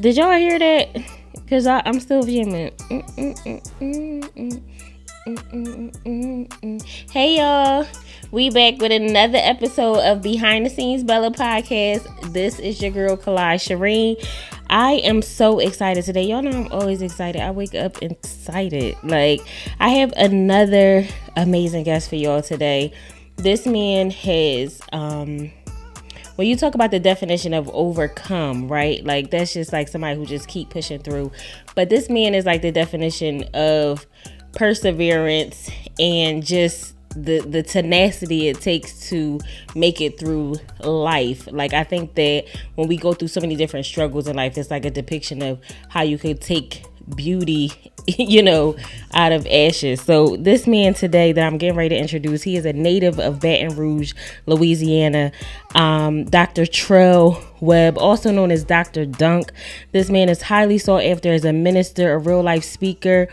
Did y'all hear that? Because I'm still vehement. Hey y'all, we back with another episode of Behind the Scenes Bella Podcast. This is your girl Kalai Shireen. I am so excited today. Y'all know I'm always excited. I wake up excited. Like, I have another amazing guest for y'all today. This man has when you talk about the definition of overcome, right? Like, that's just like somebody who just keep pushing through. But this man is like the definition of perseverance and just the tenacity it takes to make it through life. Like, I think that when we go through so many different struggles in life, it's like a depiction of how you could take beauty, out of ashes. So this man today that I'm getting ready to introduce, he is a native of Baton Rouge, Louisiana. Dr. Trell Webb, also known as Dr. Donk. This man is highly sought after as a minister, a real life speaker.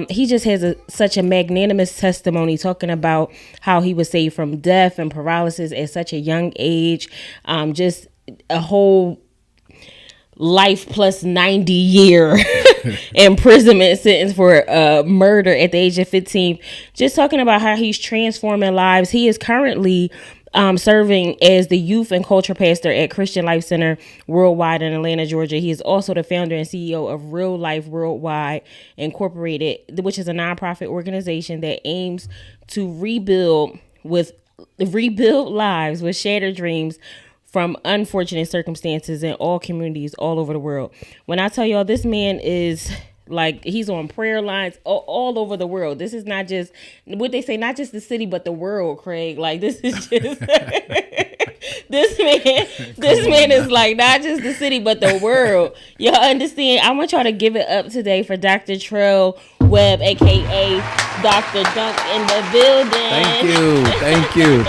He just has such a magnanimous testimony talking about how he was saved from death and paralysis at such a young age. Just a whole life plus 90-year imprisonment sentence for murder at the age of 15. Just talking about how he's transforming lives. He is currently serving as the youth and culture pastor at Christian Life Center Worldwide in Atlanta, Georgia. He is also the founder and CEO of Real Life Worldwide Incorporated, which is a nonprofit organization that aims to rebuild lives with shattered dreams from unfortunate circumstances in all communities all over the world. When I tell y'all, this man is like, he's on prayer lines all over the world. This is not just what they say, not just the city, but the world, Craig. Like, this is just this man is like not just the city, but the world. Y'all understand? I want y'all to give it up today for Dr. Trell Webb, aka Dr. Donk, in the building. Thank you.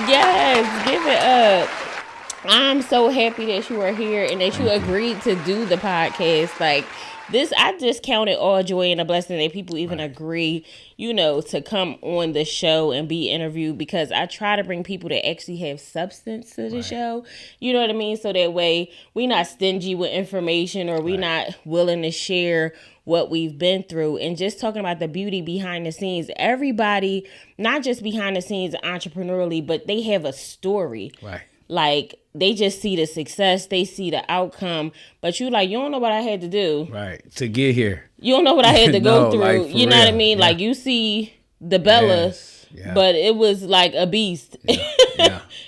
Yes, give it up. I'm so happy that you are here and that you agreed to do the podcast. Like this, I just count it all joy and a blessing that people even agree, to come on the show and be interviewed, because I try to bring people that actually have substance to the show. You know what I mean? So that way we're not stingy with information, or we're not willing to share what we've been through. And just talking about the beauty behind the scenes. Everybody, not just behind the scenes entrepreneurially, but they have a story. Right. Like, they just see the success, they see the outcome, but you don't know what I had to do. Right. To get here. You don't know what I had to go through. Like, you know real. what I mean? Yeah. Like, you see the Bella, but it was like a beast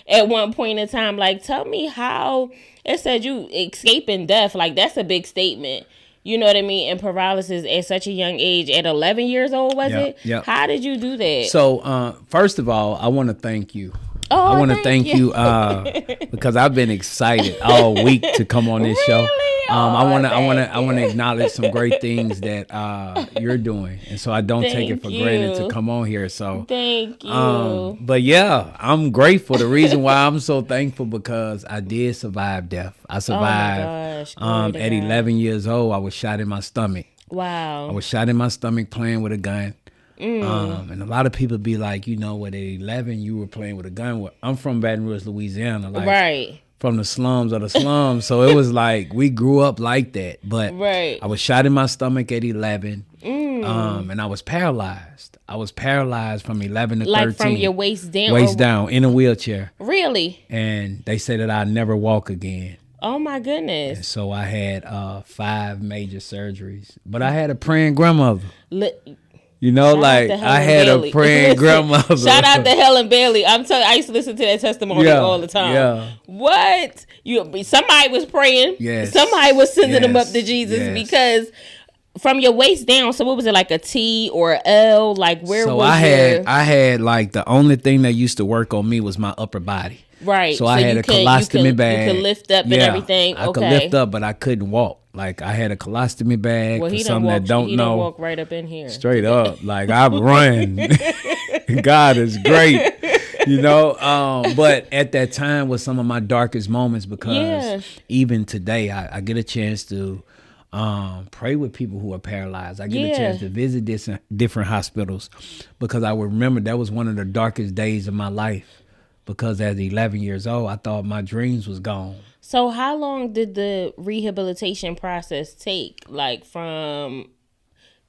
at one point in time. Like, tell me how it said you escaping death. Like, that's a big statement. You know what I mean? And paralysis at such a young age, at 11 years old, was it? Yeah. How did you do that? So, first of all, I want to thank you. Oh, I want to thank you because I've been excited all week to come on this show. I want to acknowledge some great things that you're doing, and so I don't take it for granted to come on here. So thank you. But yeah, I'm grateful. The reason why I'm so thankful, because I did survive death. I survived. At 11 years old, I was shot in my stomach. Wow. I was shot in my stomach playing with a gun. And a lot of people be like, at 11 you were playing with a gun. Well, I'm from Baton Rouge, Louisiana, like from the slums of the slums. So it was like we grew up like that. But I was shot in my stomach at 11, and I was paralyzed. I was paralyzed from 11 to 13. Like from your waist down? Waist down, in a wheelchair. Really? And they say that I'd never walk again. Oh my goodness. And so I had 5 major surgeries. But I had a praying grandmother. I had a praying grandmother. Shout out to Helen Bailey. I'm telling you, I used to listen to that testimony all the time. Yeah. What? Somebody was praying. Yes. Somebody was sending them up to Jesus because from your waist down. So what was it, like a T or a L? Like where was I had like the only thing that used to work on me was my upper body. Right. So I had a colostomy bag. You could lift up and everything. I could lift up, but I couldn't walk. Like I had a colostomy bag. Well, for some that don't know. He walk right up in here. Straight up, like I run. God is great, But at that time was some of my darkest moments, because even today I get a chance to pray with people who are paralyzed. I get a chance to visit different hospitals, because I would remember that was one of the darkest days of my life. because at 11 years old, I thought my dreams was gone. So how long did the rehabilitation process take? Like from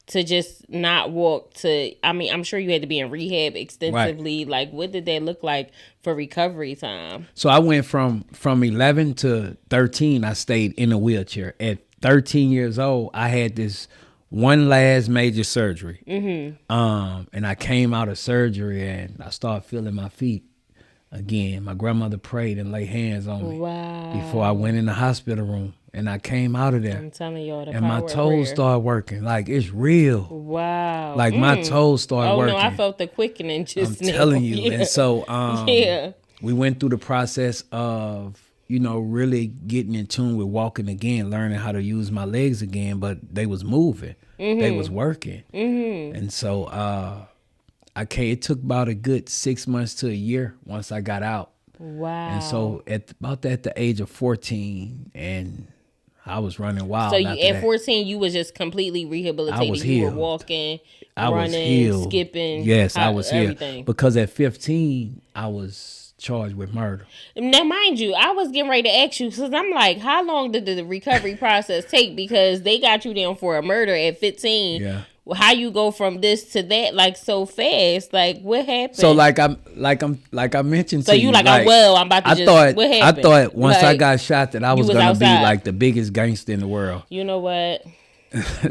to just not walk to, I mean, I'm sure you had to be in rehab extensively. Right. Like, what did that look like for recovery time? So I went from 11 to 13, I stayed in a wheelchair. At 13 years old, I had this one last major surgery. And I came out of surgery and I started feeling my feet again. My grandmother prayed and laid hands on me before I went in the hospital room. And I came out of there. I'm telling y'all, and my toes started working. Like, it's real. Wow. Like, my toes started working. Oh, no, I felt the quickening just I'm telling you. Yeah. And so we went through the process of, you know, really getting in tune with walking again, learning how to use my legs again, but they was moving. They was working. And so it took about a good 6 months to a year once I got out. Wow. And so at the age of 14, and I was running wild. So at 14, you was just completely rehabilitated. I was healed. You were walking, I running, was healed. skipping. Yes, I was healed. Everything. Because at 15, I was charged with murder. Now, mind you, I was getting ready to ask you, because I'm like, how long did the recovery process take? Because they got you down for a murder at 15. Yeah. How you go from this to that like so fast? Like, what happened? So like I mentioned to you. So you like, I'm about to what happened? I thought once I got shot that I was gonna be like the biggest gangster in the world. You know what?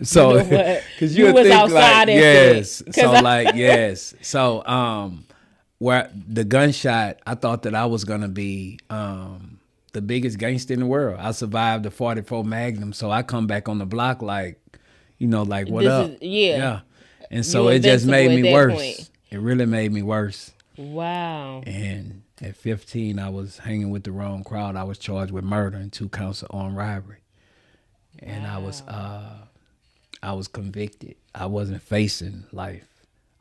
So because you was think outside like yes. So like yes. So where the gunshot, I thought that I was gonna be the biggest gangster in the world. I survived the 44 Magnum, so I come back on the block like, you know, like, what up? Yeah. And so it just made me worse. Point. It really made me worse. Wow. And at 15, I was hanging with the wrong crowd. I was charged with murder and 2 counts of armed robbery. And I was convicted. I wasn't facing life.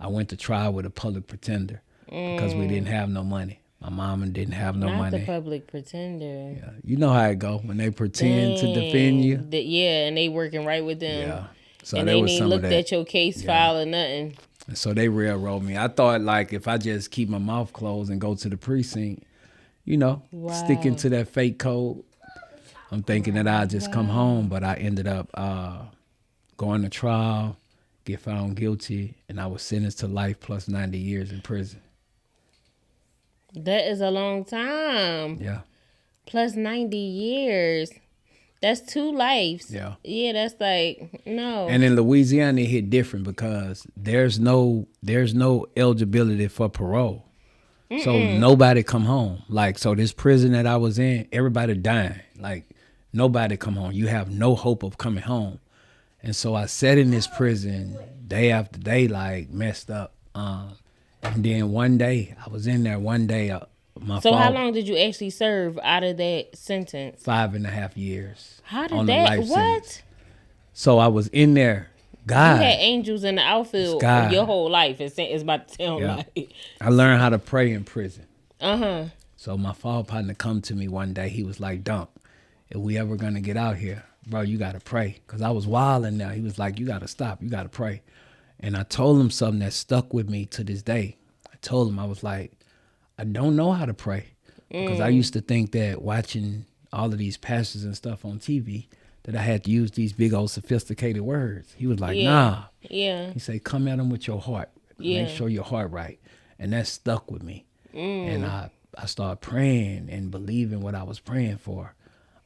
I went to trial with a public pretender because we didn't have no money. My mama didn't have no money. Not the public pretender. Yeah. You know how it go when they pretend to defend you. And they working right with them. Yeah. So and they ain't looked at your case file or nothing. And so they railroad me. I thought like if I just keep my mouth closed and go to the precinct, you know, sticking to that fake code, I'm thinking that I'll just come home. But I ended up going to trial, get found guilty, and I was sentenced to life plus 90 years in prison. That is a long time. Yeah. Plus 90 years. That's 2 lives. Yeah. Yeah, that's like, no. And in Louisiana, it hit different because there's no eligibility for parole. So nobody come home. Like, so this prison that I was in, everybody dying. Like, nobody come home. You have no hope of coming home. And so I sat in this prison day after day, like, messed up. And then one day, I was in there one day, So how long did you actually serve out of that sentence? 5.5 years. How did that? What? Sentence. So I was in there. God. You had angels in the outfield your whole life. It's about to sound like. I learned how to pray in prison. So my fall partner come to me one day. He was like, Donk, if we ever gonna get out here, bro, you gotta pray. Cause I was wilding now. He was like, you gotta stop. You gotta pray. And I told him something that stuck with me to this day. I told him, I was like, I don't know how to pray. Because I used to think that watching all of these pastors and stuff on TV, that I had to use these big old sophisticated words. He was like, nah. Yeah. He said, come at them with your heart. Make sure your heart right. And that stuck with me. And I started praying and believing what I was praying for.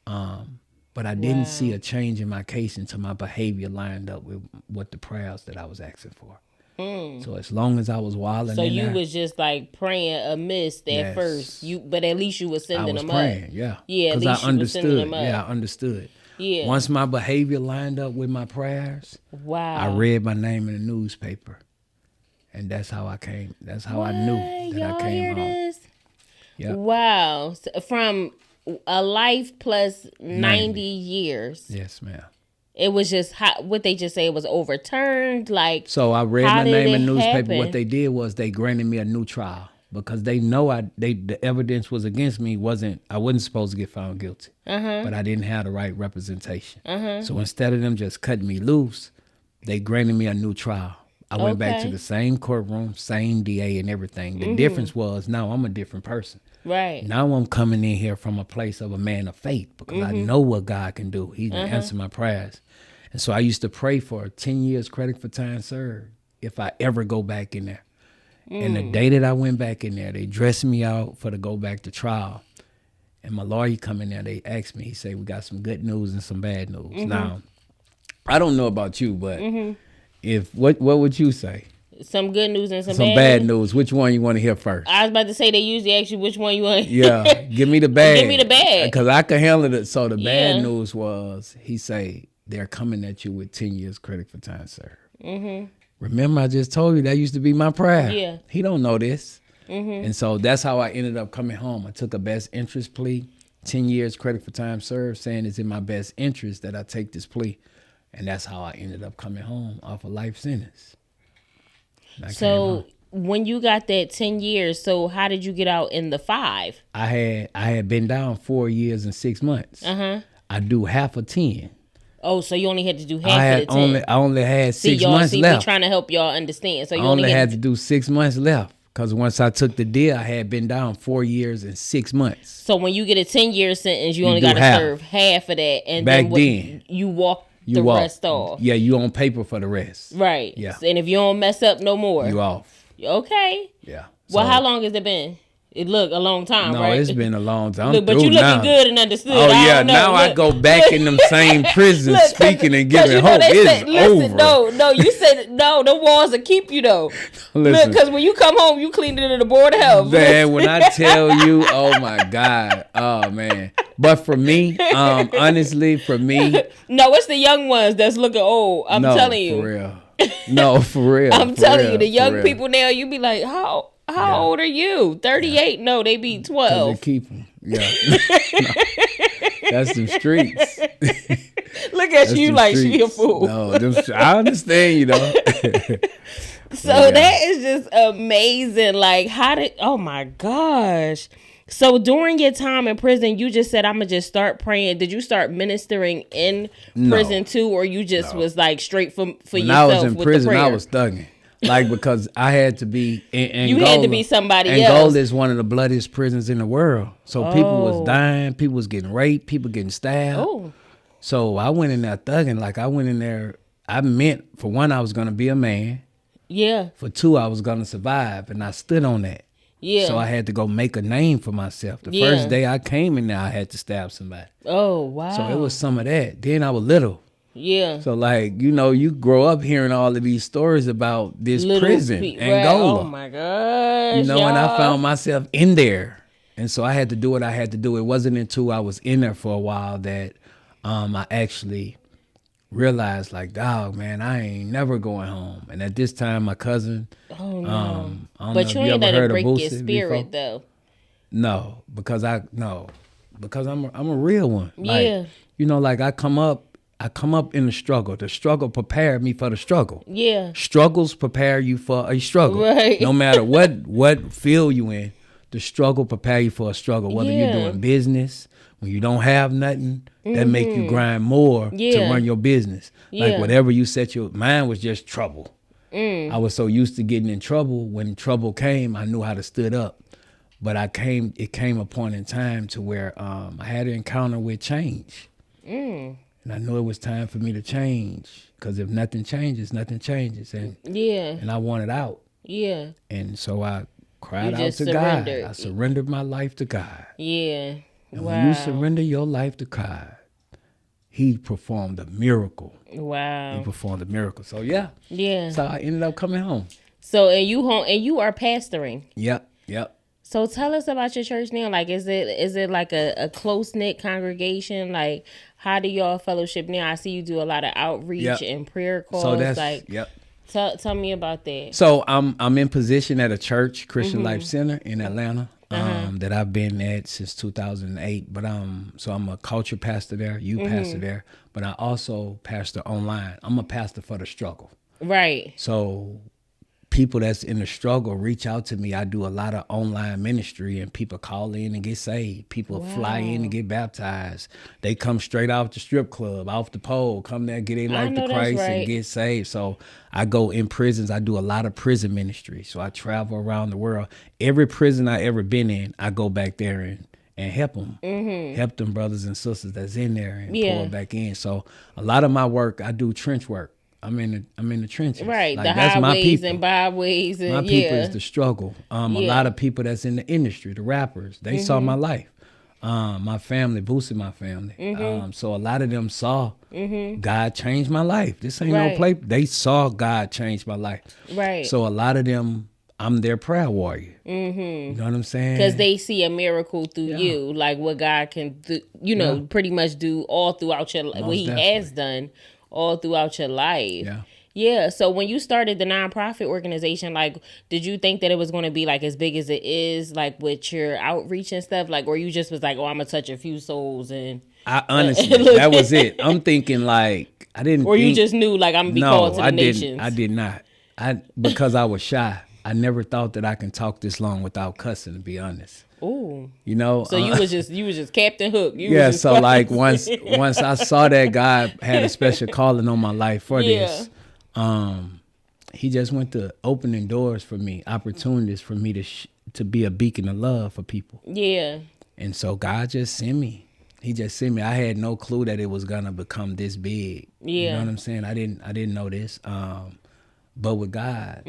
But I didn't see a change in my case until my behavior lined up with what the prayers that I was asking for. So as long as I was wilding, so you was just like praying amiss at first. But at least you was sending them praying, up. Yeah, yeah. At least I understood. Yeah, I understood. Yeah. Once my behavior lined up with my prayers, I read my name in the newspaper, and that's how I came. That's how I knew that I came home. Yep. Wow, so from a life plus 90 years. Yes, ma'am. It was just what they just say it was overturned. Like, so I read my name in the newspaper. Happen? What they did was they granted me a new trial because they know the evidence was against me. I wasn't supposed to get found guilty, but I didn't have the right representation. So instead of them just cutting me loose, they granted me a new trial. I went back to the same courtroom, same DA and everything. The difference was now I'm a different person. Right. Now I'm coming in here from a place of a man of faith because I know what God can do. He can answer my prayers. And so I used to pray for 10 years credit for time served if I ever go back in there. And the day that I went back in there, they dressed me out for to go back to trial. And my lawyer come in there, they asked me, he said, we got some good news and some bad news. Now, I don't know about you, but if what would you say? Some good news and some bad news. Which one you want to hear first? I was about to say they usually ask you which one you want. Yeah, give me the bad. Give me the bad. Because I can handle it. So the bad news was, he say, they're coming at you with 10 years credit for time served. Remember, I just told you that used to be my prayer. Yeah. He don't know this. And so that's how I ended up coming home. I took a best interest plea, 10 years credit for time served, saying it's in my best interest that I take this plea. And that's how I ended up coming home off a life sentence. So when you got that 10 years, so how did you get out in the 5? I had been down 4 years and 6 months. I do half of 10. Oh, so you only had to do half of the 10. I only had 6 months left. We trying to help y'all understand. So you I only had to do 6 months left because once I took the deal, I had been down 4 years and 6 months. So when you get a 10-year sentence, you only got to serve half of that, and then you walk the rest off. Yeah, you on paper for the rest. Right. Yeah. And if you don't mess up no more, you off. Okay. Yeah. Well, how long has it been? It look a long time, right? No, it's been a long time. Look, but you looking good and understood. Oh yeah, now I go back in them same prisons speaking and giving hope. It's over. No, you said no. The walls will keep you though. Look, because when you come home, you clean it in the board of health. Man, when I tell you, oh my God, oh man. But for me, honestly, for me, no, it's the young ones that's looking old. I'm telling you, for real. No, for real. I'm telling you, the young people now, you be like, how old are you? 38? Yeah. No, they be 12. They keep them. Yeah. No. That's the streets. Look at you like streets. She a fool. No, I understand, you know. So that is just amazing. Like, oh my gosh. So during your time in prison, you just said, I'm going to just start praying. Did you start ministering in prison too? Or you just was like straight for yourself? When I was in prison, I was thugging. Like, because I had to be in Angola. You had to be somebody else. Angola is one of the bloodiest prisons in the world. So people was dying, people was getting raped, people getting stabbed. Oh. So I went in there thugging. Like, I went in there, I meant, for one, I was going to be a man. Yeah. For two, I was going to survive, and I stood on that. Yeah. So I had to go make a name for myself. The first day I came in there, I had to stab somebody. Oh, wow. So it was some of that. Then I was little. Yeah. So, like, you know, you grow up hearing all of these stories about this prison, Angola. Oh, my gosh. You know, and I found myself in there. And so I had to do what I had to do. It wasn't until I was in there for a while that I actually realized, like, dog, man, I ain't never going home. And at this time, my cousin, I don't know if you ain't let it break your spirit, though. No, because I'm a real one. Like, you know, like I come up in the struggle. The struggle prepared me for the struggle. Yeah. Struggles prepare you for a struggle. Right. No matter what field you in, the struggle prepare you for a struggle. Whether you're doing business, when you don't have nothing, that make you grind more to run your business. Like whatever you set your mind was just trouble. I was so used to getting in trouble. When trouble came, I knew how to stood up. But it came a point in time to where I had an encounter with change. And I knew it was time for me to change, because if nothing changes, nothing changes. And I wanted out. Yeah. And so I cried out to God. I surrendered my life to God. Yeah. And when you surrender your life to God, He performed a miracle. Wow. He performed a miracle. So yeah. So I ended up coming home. So and you are pastoring. Yep. So tell us about your church now. Like, is it like a close-knit congregation? Like, how do y'all fellowship now? I see you do a lot of outreach and prayer calls. So that's, like, tell me about that. So I'm in position at a church, Christian Life Center in Atlanta, that I've been at since 2008. But so I'm a culture pastor there, pastor there, but I also pastor online. I'm a pastor for the struggle. Right. So people that's in the struggle reach out to me. I do a lot of online ministry, and people call in and get saved. People fly in and get baptized. They come straight off the strip club, off the pole, come there, get their life to Christ and get saved. So I go in prisons. I do a lot of prison ministry. So I travel around the world. Every prison I ever been in, I go back there and help them. Help them brothers and sisters that's in there and pour back in. So a lot of my work, I do trench work. I'm in the trenches. Right, like, the highways and byways. And, my people is the struggle. A lot of people that's in the industry, the rappers, they saw my life. My family, boosted my family. So a lot of them saw God changed my life. This ain't no play. They saw God change my life. Right. So a lot of them, I'm their prayer warrior. You know what I'm saying? Because they see a miracle through you, like what God can do, pretty much do all throughout your life. What he has done all throughout your life. Yeah. So when you started the nonprofit organization, like, did you think that it was going to be like as big as it is, like with your outreach and stuff, like, or you just was like, oh, I'm gonna touch a few souls and? I honestly, that was it. I'm thinking like I didn't. Or you just knew like I'm gonna be called to the nations. I did not. Because I was shy. I never thought that I can talk this long without cussing. To be honest. Ooh. So you was just Captain Hook. So like once I saw that God had a special calling on my life for this, he just went to opening doors for me, opportunities for me to be a beacon of love for people. Yeah. And so God just sent me. He just sent me. I had no clue that it was gonna become this big. Yeah. You know what I'm saying? I didn't know this. But with God.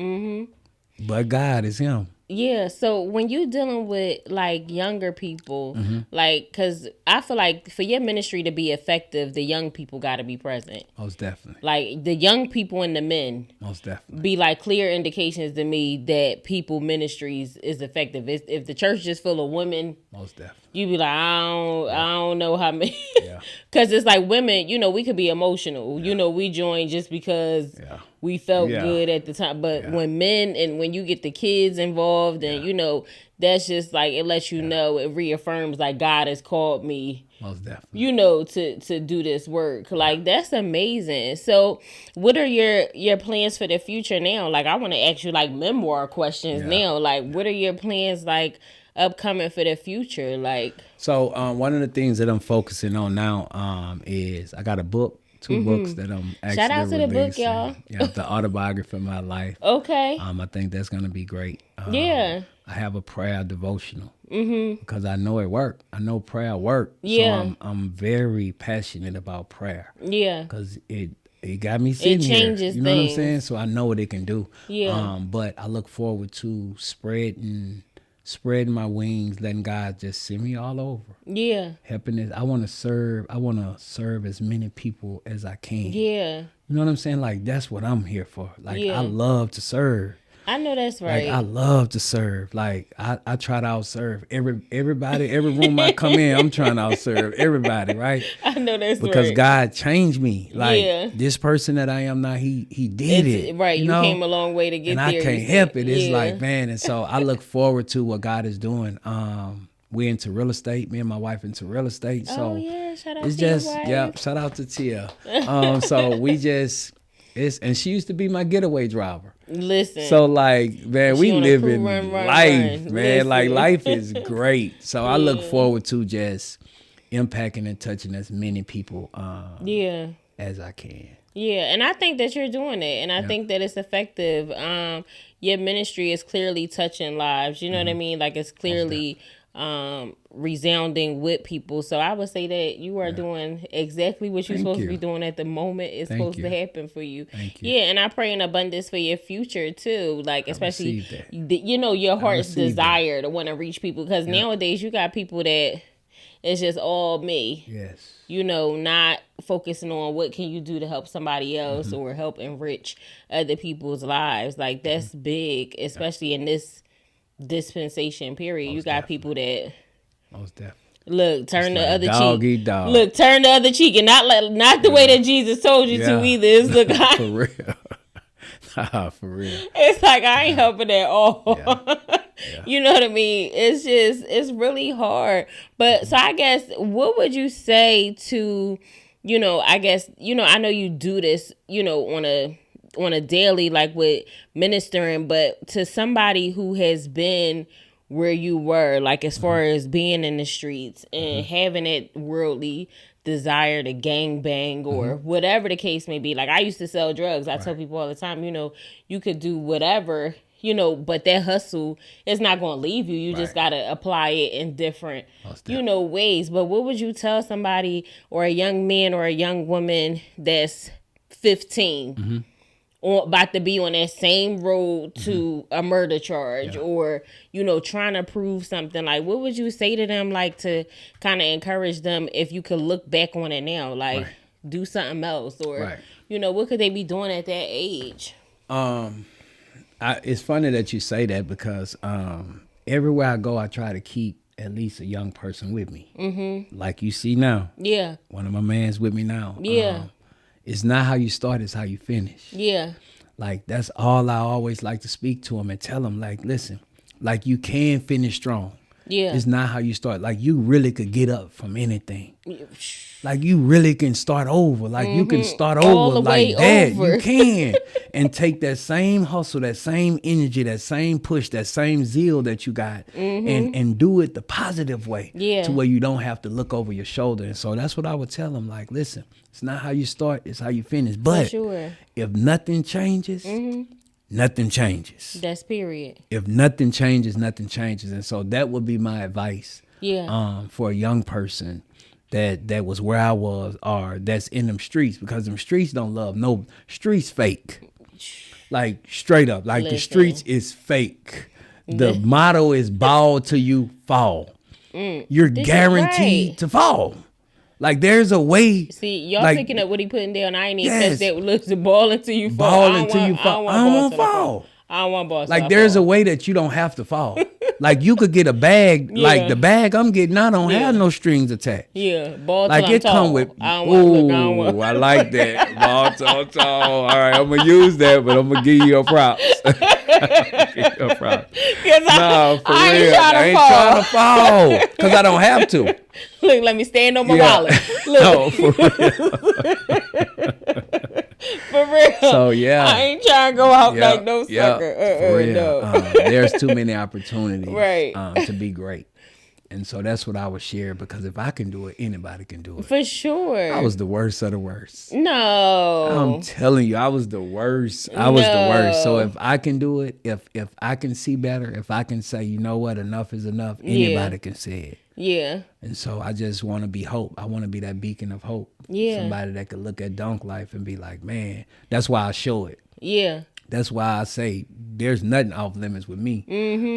But God is him. Yeah, so when you dealing with like younger people, like, because I feel like for your ministry to be effective, the young people got to be present. Most definitely. Like the young people and the men. Most definitely. Be like clear indications to me that people ministries is effective. If the church just full of women. Most definitely. You be like, I don't know how many. Because it's like women, we could be emotional. We join just because we felt good at the time. But when men and when you get the kids involved and, that's just like, it lets you know, it reaffirms like God has called me, most definitely, to do this work. Like, that's amazing. So what are your plans for the future now? Like, I want to ask you like memoir questions now. Like, what are your plans like upcoming for the future? Like, so one of the things that I'm focusing on now is I got a book. Two books that I'm actually shout out to releasing. The book, y'all. The autobiography of my life. Okay. I think that's gonna be great. I have a prayer devotional because I know it worked. I know prayer worked. So I'm very passionate about prayer. Yeah. Because it got me sitting here. It changes things. What I'm saying? So I know what it can do. Yeah. But I look forward to spreading my wings, letting God just send me all over. Yeah. Helping this. I want to serve as many people as I can. Yeah. You know what I'm saying? Like, that's what I'm here for. Like, I love to serve. I know that's right. Like, I love to serve. Like, I try to outserve everybody, every room I come in, I'm trying to outserve everybody, right? I know that's right. Because God changed me. Like, this person that I am now, he did it. Right. You came a long way to get there. And I can't help it. It's like, man. And so I look forward to what God is doing. We're into real estate. Me and my wife into real estate. So shout out to your wife. Shout out to Tia. So we just, and she used to be my getaway driver. Listen. So like, man, we living life, man. Listen. Like, life is great. So I look forward to just impacting and touching as many people as I can. Yeah, and I think that you're doing it, and I think that it's effective. Your ministry is clearly touching lives. You know what I mean? Like, it's clearly resounding with people. So I would say that you are doing exactly what you're supposed to be doing at the moment. It's supposed to happen for you. Thank you. Yeah, and I pray in abundance for your future too. Like, especially your heart's desire to want to reach people, because nowadays you got people that it's just all me. Yes. Not focusing on what can you do to help somebody else or help enrich other people's lives. Like, that's big, especially in this dispensation period. Most you got definitely. People that most definitely look, turn the other cheek. Dog. Look, turn the other cheek, and not the way that Jesus told you to either. It's look, for real. For real. It's like, I ain't helping at all. You know what I mean? It's really hard. But so I guess, what would you say to, I guess, I know you do this, on a on a daily, like with ministering, but to somebody who has been where you were, like as far as being in the streets and having that worldly desire to gang bang or whatever the case may be. Like I used to sell drugs. I tell people all the time, you could do whatever, but that hustle is not going to leave you. You just got to apply it in different, ways. But what would you tell somebody or a young man or a young woman that's 15 about to be on that same road to a murder charge or, trying to prove something? Like, what would you say to them, like, to kind of encourage them if you could look back on it now, like do something else or, what could they be doing at that age? It's funny that you say that because everywhere I go, I try to keep at least a young person with me. Like you see now. Yeah. One of my mans with me now. Yeah. It's not how you start, it's how you finish. Yeah. Like, that's all I always like to speak to them and tell them, like, listen, like, you can finish strong. Yeah. It's not how you start. Like, you really could get up from anything. Like, you really can start over. Like, you can start over like that. You can. And take that same hustle, that same energy, that same push, that same zeal that you got and do it the positive way to where you don't have to look over your shoulder. And so that's what I would tell them. Like, listen, it's not how you start, it's how you finish. But if nothing changes, nothing changes. That's period. If nothing changes, nothing changes. And so that would be my advice for a young person that was where I was or that's in them streets, because them streets don't love no streets fake. Like straight up. Like the streets is fake. The motto is ball till you fall. You're guaranteed to fall. Like there's a way. See, y'all picking up what he putting down. I ain't even touch that. Looks to ball until you fall. Ball until you fall. I don't want to fall. I don't want balls. Like there's a way that you don't have to fall. Like you could get a bag. Like the bag I'm getting, I don't have no strings attached. Yeah, ball. Like it come with. Ooh, I like that. Ball tall, tall. All right, I'm gonna use that, but I'm gonna give you a props. No, for real. I ain't trying to fall because I don't have to. Look, let me stand on my wallet. Look. No, for real. For real. So yeah, I ain't trying to go out like no sucker. For real. No. There's too many opportunities to be great. And so that's what I would share, because if I can do it, anybody can do it. For sure. I was the worst of the worst. No. I'm telling you, I was the worst. I was the worst. So if I can do it, if I can see better, if I can say, you know what, enough is enough, anybody can say it. Yeah. And so I just want to be hope. I want to be that beacon of hope. Yeah. Somebody that could look at Donk life and be like, man, that's why I show it. Yeah. That's why I say there's nothing off limits with me.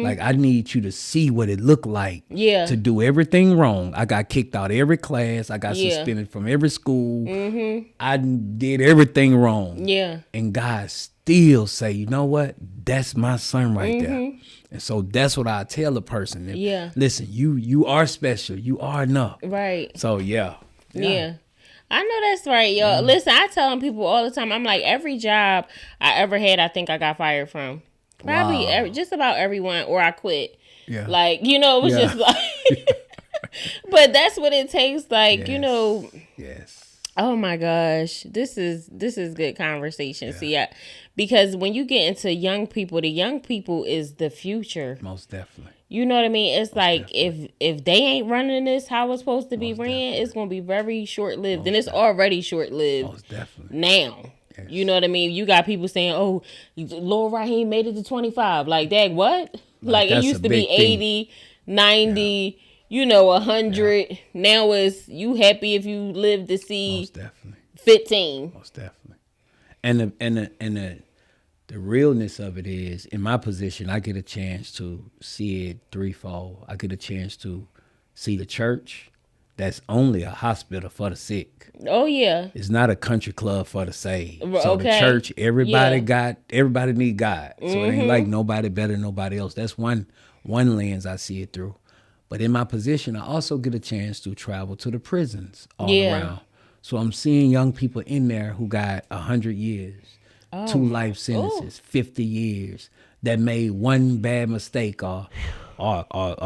Like, I need you to see what it looked like to do everything wrong. I got kicked out of every class. I got suspended from every school. I did everything wrong. Yeah. And God still say, you know what? That's my son right there. And so that's what I tell a person. Listen, you are special. You are enough. Right. So, yeah. I know that's right, y'all. Listen, I tell people all the time, I'm like, every job I ever had, I think I got fired from. Probably just about everyone, or I quit. Yeah. Like, it was just like, but that's what it takes. Like, Yes. Oh my gosh. This is good conversation. See, because when you get into young people, the young people is the future. Most definitely. You know what I mean? It's like if they ain't running this how it's supposed to be ran, it's going to be very short-lived. And it's already short-lived. Most definitely. Now. Yes. You know what I mean? You got people saying, oh, Lil Raheem made it to 25. Like, that what? Like it used to be 80, 90, 100. Yeah. Now it's you happy if you live to see Most definitely. 15. Most definitely. And the realness of it is, in my position, I get a chance to see it threefold. I get a chance to see the church. That's only a hospital for the sick. Oh, yeah. It's not a country club for the saved. So the church, everybody need God. So it ain't like nobody better than nobody else. That's one lens I see it through. But in my position, I also get a chance to travel to the prisons all around. So I'm seeing young people in there who got 100 years. 2 life sentences, 50 years, that made one bad mistake or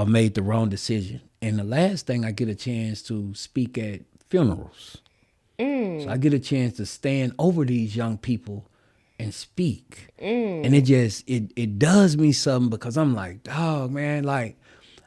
made the wrong decision. And the last thing, I get a chance to speak at funerals. So I get a chance to stand over these young people and speak. And it does me something, because I'm like, dog, man, like,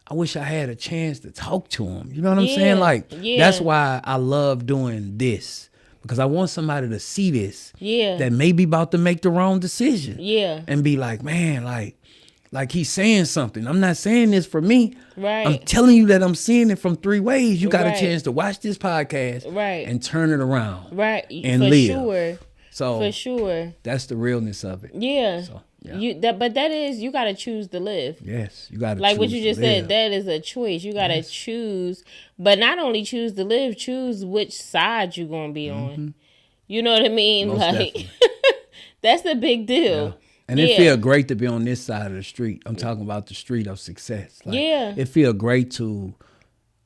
I wish I had a chance to talk to him. You know what I'm saying? Like, that's why I love doing this, because I want somebody to see this that may be about to make the wrong decision. And be like, man, like he's saying something. I'm not saying this for me. Right. I'm telling you that I'm seeing it from 3 ways. You got a chance to watch this podcast and turn it around. Right. And for live. Sure. So for sure. That's the realness of it. Yeah. So, but that is, you got to choose to live. Yes, you got to like what you just said, that is a choice. You got to choose, but not only choose to live, choose which side you're going to be on. You know what I mean? Most like that's a big deal. Yeah. And it feel great to be on this side of the street. I'm talking about the street of success. Like, it feel great to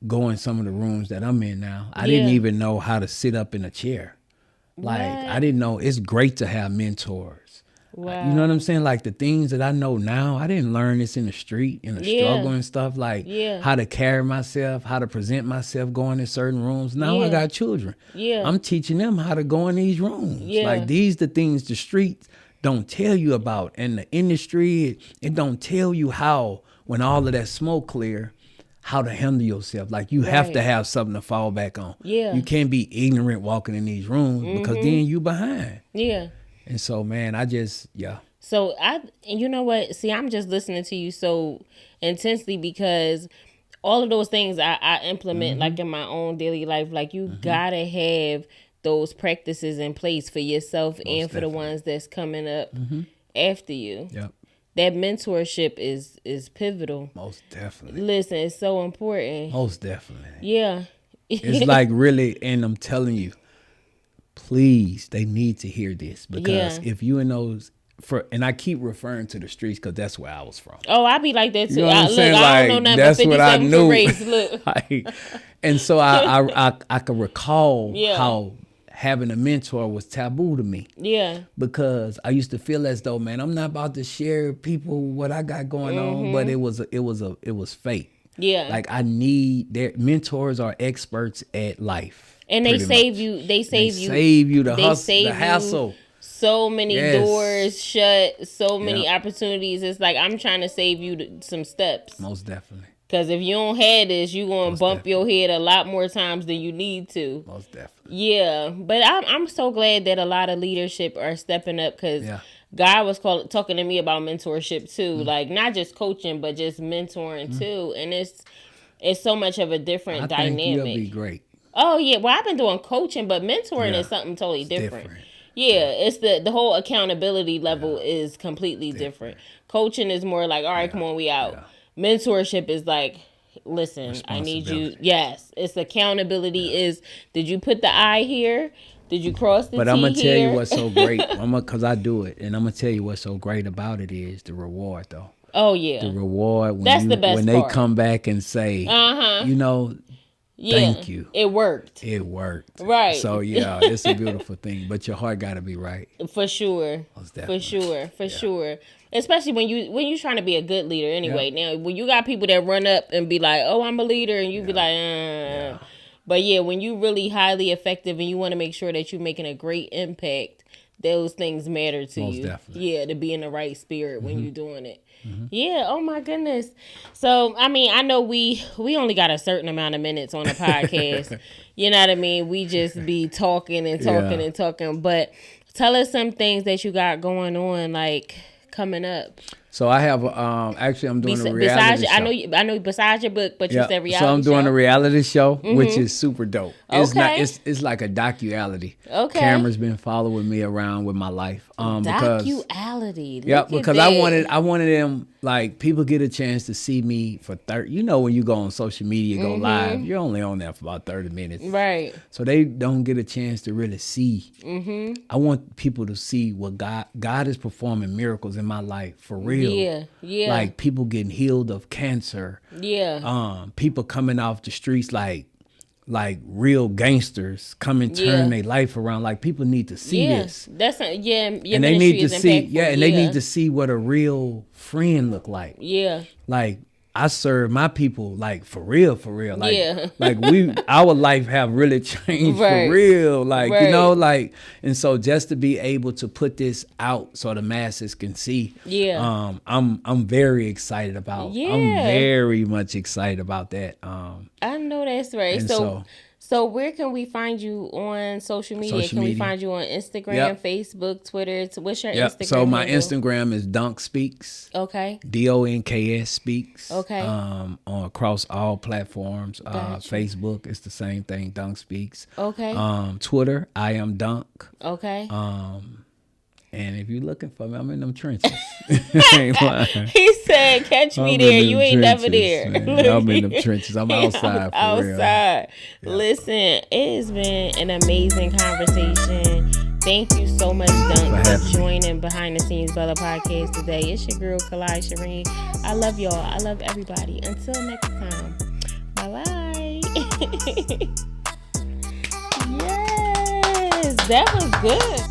go in some of the rooms that I'm in now. I didn't even know how to sit up in a chair. Like, I didn't know. It's great to have mentors. Wow. You know what I'm saying? Like, the things that I know now, I didn't learn this in the street, in the struggle and stuff. Like, how to carry myself, how to present myself going in certain rooms. Now I got children. I'm teaching them how to go in these rooms. Like, these the things the streets don't tell you about. And the industry, it don't tell you how, when all of that smoke clear, how to handle yourself. Like, you have to have something to fall back on. You can't be ignorant walking in these rooms, because then you behind. And so, man, I just, So and you know what? See, I'm just listening to you so intensely, because all of those things I implement like in my own daily life. Like, you gotta have those practices in place for yourself and for the ones that's coming up after you. That mentorship is pivotal. Most definitely. Listen, it's so important. Most definitely. Yeah. It's like, really, and I'm telling you, please, they need to hear this, because if you in those, and I keep referring to the streets, because that's where I was from. Oh, I be like that too. You know what I'm saying? I don't know nothing that's but what I 57 knew. for race. Look. Like, and so I can recall how having a mentor was taboo to me. Because I used to feel as though, man, I'm not about to share people what I got going on, but it was fake. Like, I need their mentors are experts at life. And they save you. They save you the hustle, the hassle. So many doors shut, so many opportunities. It's like, I'm trying to save you some steps. Most definitely. Because if you don't have this, you're going to bump your head a lot more times than you need to. Most definitely. Yeah. But I'm so glad that a lot of leadership are stepping up, because God was talking to me about mentorship too. Like, not just coaching, but just mentoring too. And it's so much of a different dynamic. I think you'll be great. Oh, yeah. Well, I've been doing coaching, but mentoring is something totally different. Yeah, it's the whole accountability level is completely different. Coaching is more like, all right, come on, we out. Mentorship is like, listen, I need you. Yes, it's accountability is, did you put the I here? Did you cross the T here? But I'm going to tell you what's so great, because I do it, and I'm going to tell you what's so great about it is the reward, though. Oh, yeah. The reward, when that's the best when part. They come back and say, you know, thank you. It worked. It worked. Right. So, it's a beautiful thing. But your heart got to be right. For sure. For sure. Especially when you're trying to be a good leader anyway. Now, when you got people that run up and be like, oh, I'm a leader, and you be like, But, when you really highly effective and you want to make sure that you're making a great impact, those things matter to you. Definitely. Yeah, to be in the right spirit when you're doing it. Yeah, oh my goodness. So, I mean, I know we only got a certain amount of minutes on the podcast. You know what I mean? We just be talking and talking and talking. But tell us some things that you got going on, like, coming up. So I have actually I'm doing a reality show. I know besides your book, but you said reality show. So I'm doing a reality show, which is super dope. It's not it's like a docuality. Camera's been following me around with my life. Docuality. Because I wanted them, like, people get a chance to see me for 30. You know, when you go on social media, go live, you're only on there for about 30 minutes. Right. So they don't get a chance to really see. I want people to see what God is performing miracles in my life for real. Yeah. Like, people getting healed of cancer. Yeah. People coming off the streets like real gangsters coming turn their life around. Like, people need to see this. That's your and they need to see and they need to see what a real friend look like. Like, I serve my people like for real. Like, like our life have really changed for real. Like, you know, like, and so just to be able to put this out so the masses can see. Yeah. I'm very excited about. Yeah. I'm very much excited about that. I know that's right. So where can we find you on social media? Can we find you on Instagram, Facebook, Twitter? What's your Instagram? So my Instagram is Donk Speaks. Okay. DONKS Speaks. Okay. On across all platforms. Facebook is the same thing, Donk Speaks. Okay. Twitter, I am Donk. Okay. And if you're looking for me, I'm in them trenches. He said, catch me there. You ain't never there. I'm in them trenches. I'm outside for real. Yeah. Listen, it has been an amazing conversation. Thank you so much, Donk, for joining Behind the Scenes Bella podcast today. It's your girl, Kalai Shireen. I love y'all. I love everybody. Until next time. Bye-bye. Yes, that was good.